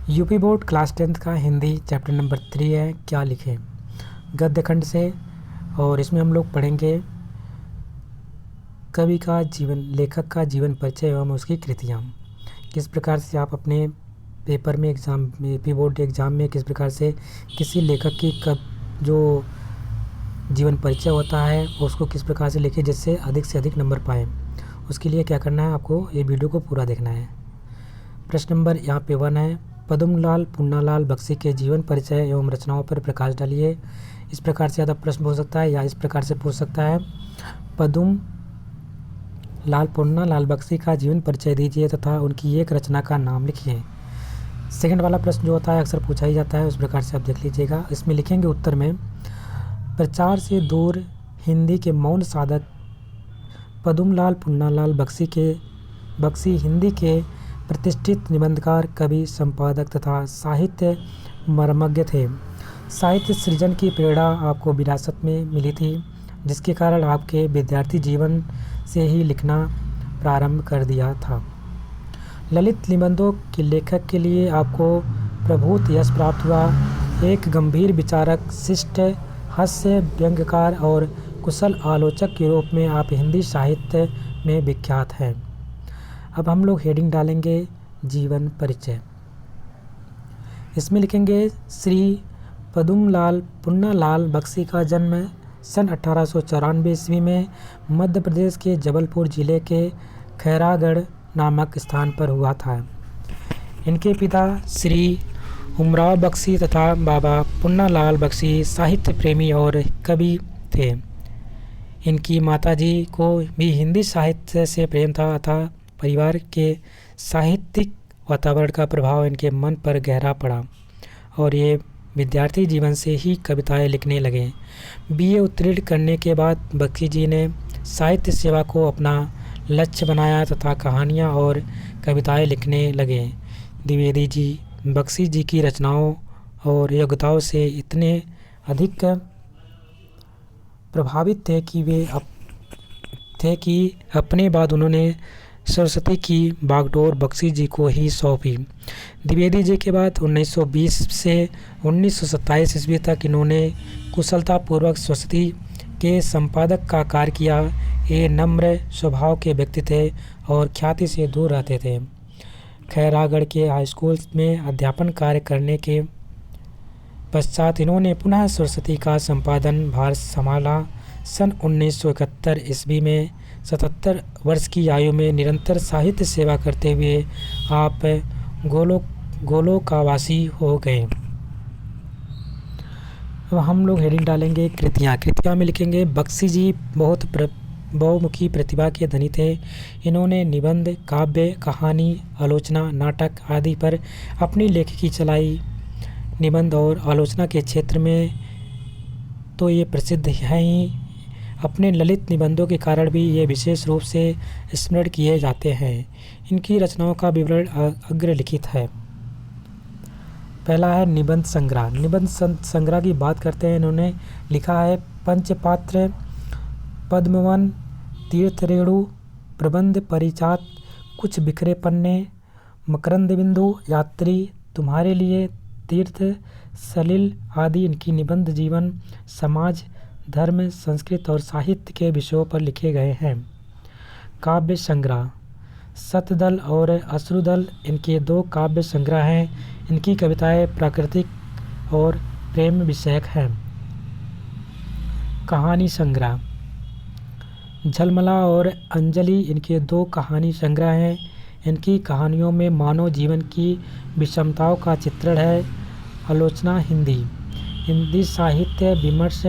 UP board class 10th का Hindi chapter number 3 है, क्या लिखें, गद्य खंड से। और इसमें हम लोग पढ़ेंगे कवि का जीवन, लेखक का जीवन परिचय एवं उसकी कृतियाँ। किस प्रकार से आप अपने पेपर में, एग्ज़ाम में, यूपी बोर्ड एग्ज़ाम में किस प्रकार से किसी लेखक की जो जीवन परिचय होता है उसको किस प्रकार से लिखें जिससे अधिक नंबर पाएँ। उसके लिए क्या करना है, आपको ये वीडियो को पूरा देखना है। प्रश्न नंबर यहाँ पे 1 है, पद्मलाल पुन्नालाल बख्शी के जीवन परिचय एवं रचनाओं पर प्रकाश डालिए। इस प्रकार से ज़्यादा प्रश्न हो सकता है या इस प्रकार से पूछ सकता है, पद्म लाल पुन्नालाल बख्शी का जीवन परिचय दीजिए तथा उनकी एक रचना का नाम लिखिए। सेकंड वाला प्रश्न जो होता है अक्सर पूछा ही जाता है, उस प्रकार से आप देख लीजिएगा। इसमें लिखेंगे उत्तर में, प्रचार से दूर हिंदी के मौन साधक पद्मलाल पुन्नालाल बख्शी हिंदी के प्रतिष्ठित निबंधकार, कवि, संपादक तथा साहित्य मर्मज्ञ थे। साहित्य सृजन की प्रेरणा आपको विरासत में मिली थी, जिसके कारण आपके विद्यार्थी जीवन से ही लिखना प्रारंभ कर दिया था। ललित निबंधों के लेखक के लिए आपको प्रभूत यश प्राप्त हुआ। एक गंभीर विचारक, शिष्ट, हास्य व्यंग्यकार और कुशल आलोचक के रूप में आप हिंदी साहित्य में विख्यात हैं। अब हम लोग हेडिंग डालेंगे जीवन परिचय। इसमें लिखेंगे, श्री पद्मलाल पुन्नालाल बख्शी का जन्म सन 1894 ईस्वी में मध्य प्रदेश के जबलपुर जिले के खैरागढ़ नामक स्थान पर हुआ था। इनके पिता श्री उमराव बख्शी तथा बाबा पुन्नालाल बख्शी साहित्य प्रेमी और कवि थे। इनकी माताजी को भी हिंदी साहित्य से प्रेम था तथा परिवार के साहित्यिक वातावरण का प्रभाव इनके मन पर गहरा पड़ा और ये विद्यार्थी जीवन से ही कविताएं लिखने लगे। बीए उत्तीर्ण करने के बाद बख्शी जी ने साहित्य सेवा को अपना लक्ष्य बनाया तथा कहानियां और कविताएं लिखने लगे। द्विवेदी जी बख्शी जी की रचनाओं और योग्यताओं से इतने अधिक प्रभावित थे कि अपने बाद उन्होंने सरस्वती की बागडोर बख्शी जी को ही सौंपी। द्विवेदी जी के बाद 1920 से 1927 ईस्वी तक इन्होंने कुशलतापूर्वक सरस्वती के संपादक का कार्य किया। ये नम्र स्वभाव के व्यक्ति थे और ख्याति से दूर रहते थे। खैरागढ़ के हाई स्कूल में अध्यापन कार्य करने के पश्चात इन्होंने पुनः सरस्वती का संपादन भार संभाला। सन 1971 ईस्वी में 77 वर्ष की आयु में निरंतर साहित्य सेवा करते हुए आप गोलोकावासी हो गए। अब हम लोग हेडिंग डालेंगे कृतियाँ में लिखेंगे, बख्शी जी बहुत बहुमुखी प्रतिभा के धनी थे। इन्होंने निबंध, काव्य, कहानी, आलोचना, नाटक आदि पर अपनी लेखकी चलाई। निबंध और आलोचना के क्षेत्र में तो ये प्रसिद्ध हैं ही, अपने ललित निबंधों के कारण भी ये विशेष रूप से स्मरण किए जाते हैं। इनकी रचनाओं का विवरण अग्रलिखित है। पहला है निबंध संग्रह। निबंध संग्रह की बात करते हैं, इन्होंने लिखा है, पंचपात्र, पद्मवन, तीर्थरेणु, प्रबंध, परिचात, कुछ बिखरे पन्ने, मकरंद बिंदु, यात्री, तुम्हारे लिए, तीर्थ, सलिल आदि इनकी निबंध जीवन, समाज, धर्म, संस्कृत और साहित्य के विषयों पर लिखे गए हैं। काव्य संग्रह, सतदल और अश्रुदल इनके 2 काव्य संग्रह हैं। इनकी कविताएं प्राकृतिक और प्रेम विषयक हैं। कहानी संग्रह, झलमला और अंजलि इनके 2 कहानी संग्रह हैं। इनकी कहानियों में मानव जीवन की विषमताओं का चित्रण है। आलोचना हिंदी साहित्य विमर्श,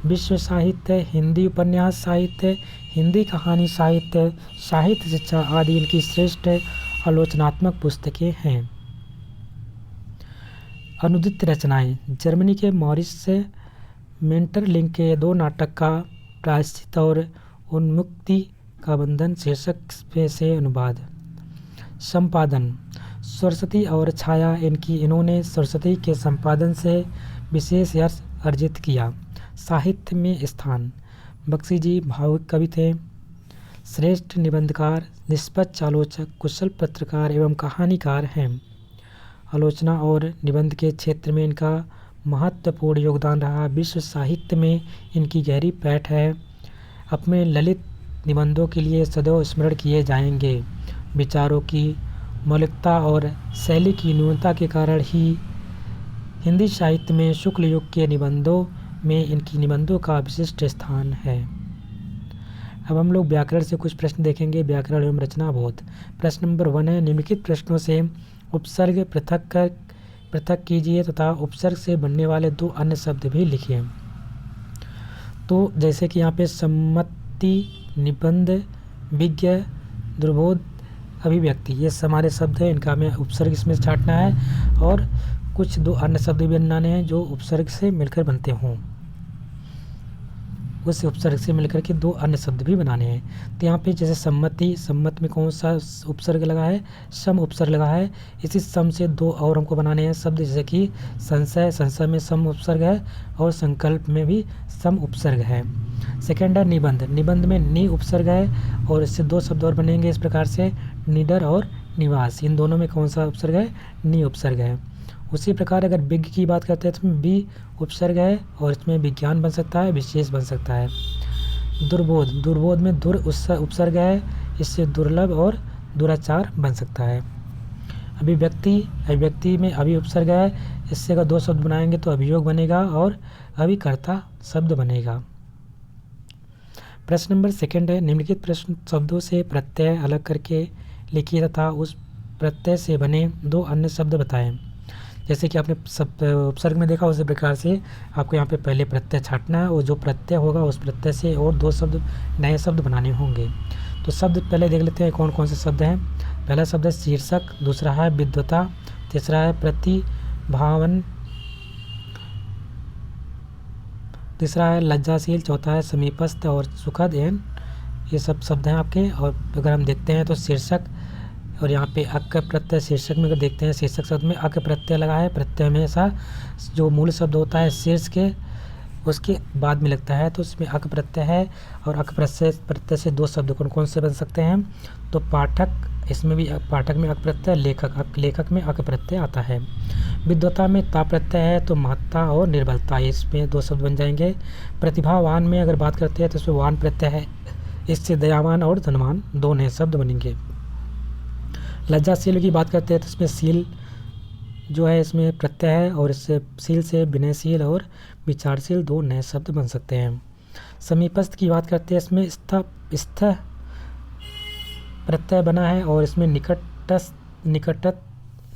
विश्व साहित्य, हिंदी उपन्यास साहित्य, हिंदी कहानी साहित्य, साहित्य शिक्षा आदि इनकी श्रेष्ठ आलोचनात्मक पुस्तकें हैं। अनुदित रचनाएं, जर्मनी के मॉरिस मेंटरलिंग के 2 नाटक का प्रायश्चित और उन्मुक्ति का बंधन शीर्षक से अनुवाद। संपादन, सरस्वती और छाया इन्होंने सरस्वती के संपादन से विशेष यश अर्जित किया। साहित्य में स्थान, बख्शी जी भावुक कवि थे, श्रेष्ठ निबंधकार, निष्पक्ष आलोचक, कुशल पत्रकार एवं कहानीकार हैं। आलोचना और निबंध के क्षेत्र में इनका महत्वपूर्ण योगदान रहा। विश्व साहित्य में इनकी गहरी पैठ है। अपने ललित निबंधों के लिए सदैव स्मरण किए जाएंगे। विचारों की मौलिकता और शैली की न्यूनता के कारण ही हिंदी साहित्य में शुक्ल युग के निबंधों में इनकी निबंधों का विशिष्ट स्थान है। अब हम लोग व्याकरण से कुछ प्रश्न देखेंगे। व्याकरण एवं रचना बोध। प्रश्न नंबर 1 है, निम्नलिखित प्रश्नों से उपसर्ग पृथक कीजिए तथा उपसर्ग से बनने वाले 2 अन्य शब्द भी लिखिए। तो जैसे कि यहाँ पे सम्मति, निबंध, विज्ञ, दुर्बोध, अभिव्यक्ति, ये हमारे शब्द हैं। इनका हमें उपसर्ग इसमें छांटना है और कुछ 2 अन्य शब्द भी बनाने हैं जो उपसर्ग से मिलकर बनते हों। उस उपसर्ग से मिलकर के 2 अन्य शब्द भी बनाने हैं। तो यहाँ पे जैसे सम्मति, सम्मत में कौन सा उपसर्ग लगा है? सम उपसर्ग लगा है। इसी सम से 2 और हमको बनाने हैं शब्द, जैसे कि संशय, संशय में सम उपसर्ग है और संकल्प में भी सम उपसर्ग है। सेकेंड है निबंध। निबंध में नि उपसर्ग है और इससे 2 शब्द और बनेंगे इस प्रकार से, निडर और निवास। इन दोनों में कौन सा उपसर्ग है? नि उपसर्ग है। उसी प्रकार अगर विज्ञ की बात करते हैं तो इसमें बी उपसर्ग है और इसमें विज्ञान बन सकता है, विशेष बन सकता है। दुर्बोध, दुर्बोध में दुर उपसर्ग है, इससे दुर्लभ और दुराचार बन सकता है। अभिव्यक्ति, अभिव्यक्ति में अभि उपसर्ग है, इससे अगर 2 शब्द बनाएंगे तो अभियोग बनेगा और अभिकर्ता शब्द बनेगा। प्रश्न नंबर 2 है, निम्नलिखित प्रश्न शब्दों से प्रत्यय अलग करके लिखिए तथा उस प्रत्यय से बने 2 अन्य शब्द बताएं। जैसे कि आपने उपसर्ग में देखा, उसी प्रकार से आपको यहाँ पे पहले प्रत्यय छांटना है और जो प्रत्यय होगा उस प्रत्यय से और 2 शब्द नए शब्द बनाने होंगे। तो शब्द पहले देख लेते हैं कौन कौन से शब्द हैं। पहला शब्द है शीर्षक, दूसरा है विद्वता, तीसरा है प्रतिभावन, तीसरा है लज्जाशील, चौथा है समीपस्थ और सुखद। एन ये सब शब्द हैं आपके। और अगर हम देखते हैं तो शीर्षक और यहाँ पे अक प्रत्यय, शीर्षक में अगर देखते हैं शीर्षक शब्द में अक प्रत्यय लगा है। प्रत्यय हमेशा जो मूल शब्द होता है शीर्ष के उसके बाद में लगता है, तो इसमें अक प्रत्यय है। और अक प्रत्यय से 2 शब्द कौन कौन से बन सकते हैं? तो पाठक, इसमें भी पाठक में अक प्रत्यय, लेखक में अक प्रत्यय आता है। विद्वता में ता प्रत्यय है, तो महत्ता और निर्बलता, इसमें 2 शब्द बन जाएंगे। प्रतिभावान में अगर बात करते हैं तो इसमें वान प्रत्यय है, इससे दयावान और धनवान 2 नए शब्द बनेंगे। लज्जाशील की बात करते हैं तो इसमें शील जो है इसमें प्रत्यय है और इससे शील से विनयशील और विचारशील 2 नए शब्द बन सकते हैं। समीपस्थ की बात करते हैं, इसमें स्थ प्रत्यय बना है और इसमें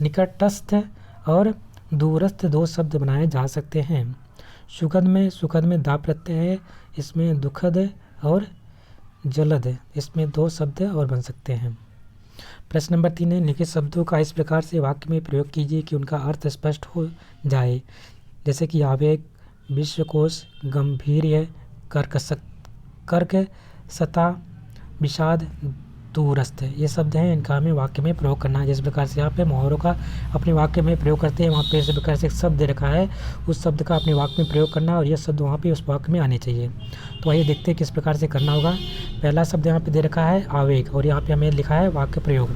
निकटस्थ और दूरस्थ 2 शब्द बनाए जा सकते हैं। सुखद में दा प्रत्यय है, इसमें दुखद और जलद, इसमें 2 शब्द और बन सकते हैं। प्रश्न नंबर 3 है, निम्नलिखित शब्दों का इस प्रकार से वाक्य में प्रयोग कीजिए कि उनका अर्थ स्पष्ट हो जाए। जैसे कि आवेग, विश्वकोश, गंभीर्य, कर्कशता, विषाद, दूरस्थ, ये शब्द हैं। इनका हमें वाक्य में प्रयोग करना है। जिस प्रकार से यहाँ पे मुहावरों का अपने वाक्य में प्रयोग करते हैं, वहाँ पे इस प्रकार से एक शब्द दे रखा है, उस शब्द का अपने वाक्य में प्रयोग करना और यह शब्द वहाँ पे उस वाक्य में आने चाहिए। तो आइए देखते हैं किस प्रकार से करना होगा। पहला शब्द यहाँ पे दे रखा है आवेग और यहाँ पे हमें लिखा है वाक्य प्रयोग।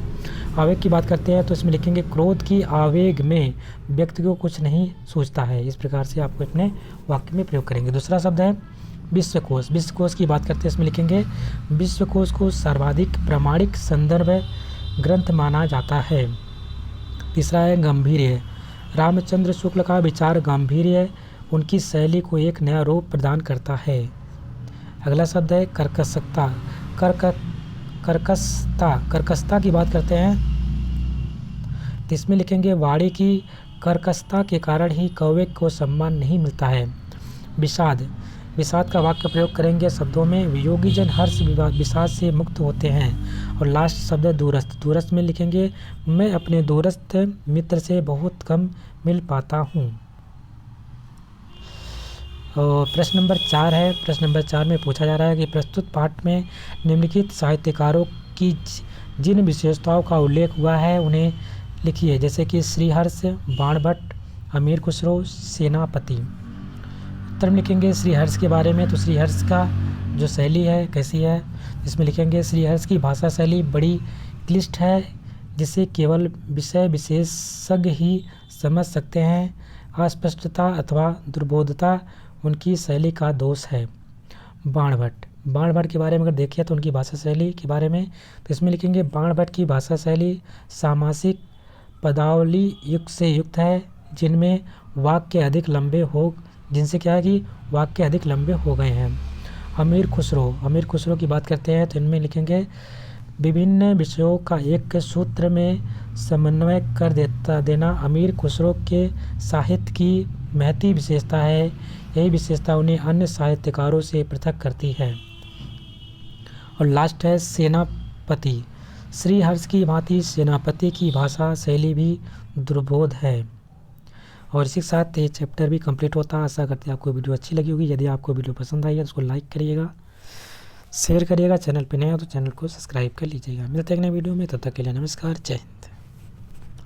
आवेग की बात करते हैं तो इसमें लिखेंगे क्रोध की आवेग में व्यक्ति को कुछ नहीं सूझता है। इस प्रकार से आपको अपने वाक्य में प्रयोग करेंगे। दूसरा शब्द है विश्वकोश। विश्वकोश की बात करते हैं, इसमें लिखेंगे विश्वकोश को सर्वाधिक प्रामाणिक संदर्भ ग्रंथ माना जाता है। तीसरा है गंभीर्य। रामचंद्र शुक्ल का विचार गंभीर्य उनकी शैली को एक नया रूप प्रदान करता है। अगला शब्द है कर्कशता। कर्कशता की बात करते हैं तो इसमें लिखेंगे वाणी की कर्कशता के कारण ही कौवे को सम्मान नहीं मिलता है। विषाद का वाक्य प्रयोग करेंगे शब्दों में वियोगी जन हर्ष विषाद से मुक्त होते हैं। और लास्ट शब्द है दूरस्थ। दूरस्थ में लिखेंगे मैं अपने दूरस्थ मित्र से बहुत कम मिल पाता हूँ। और प्रश्न नंबर 4 है। प्रश्न नंबर 4 में पूछा जा रहा है कि प्रस्तुत पाठ में निम्नलिखित साहित्यकारों की जिन विशेषताओं का उल्लेख हुआ है उन्हें लिखिए। जैसे कि श्रीहर्ष, बाणभट्ट, अमीर खुसरो, सेनापति। उत्तर में लिखेंगे श्रीहर्ष के बारे में, तो श्रीहर्ष का जो शैली है कैसी है, इसमें लिखेंगे श्रीहर्ष की भाषा शैली बड़ी क्लिष्ट है, जिसे केवल विषय विशेषज्ञ ही समझ सकते हैं। अस्पष्टता अथवा दुर्बोधता उनकी शैली का दोष है। बाणभट्ट के बारे में अगर देखें तो उनकी भाषा शैली के बारे में तो इसमें लिखेंगे बाणभट्ट की भाषा शैली सामासिक पदावली युक्त से युक्त है, जिनमें वाक्य अधिक लंबे हो गए हैं। अमीर खुसरो की बात करते हैं तो इनमें लिखेंगे विभिन्न विषयों का एक सूत्र में समन्वय कर देना अमीर खुसरो के साहित्य की महती विशेषता है। यही विशेषता उन्हें अन्य साहित्यकारों से पृथक करती है। और लास्ट है सेनापति। श्रीहर्ष की भांति सेनापति की भाषा शैली भी दुर्बोध है। और इसी के साथ ये चैप्टर भी कंप्लीट होता है। आशा करते हैं आपको वीडियो अच्छी लगी होगी। यदि आपको वीडियो पसंद आई है तो उसको लाइक करिएगा, शेयर करिएगा। चैनल पर नया हो तो चैनल को सब्सक्राइब कर लीजिएगा। मिलते हैं अगले वीडियो में, तब तक के लिए नमस्कार, जय हिंद।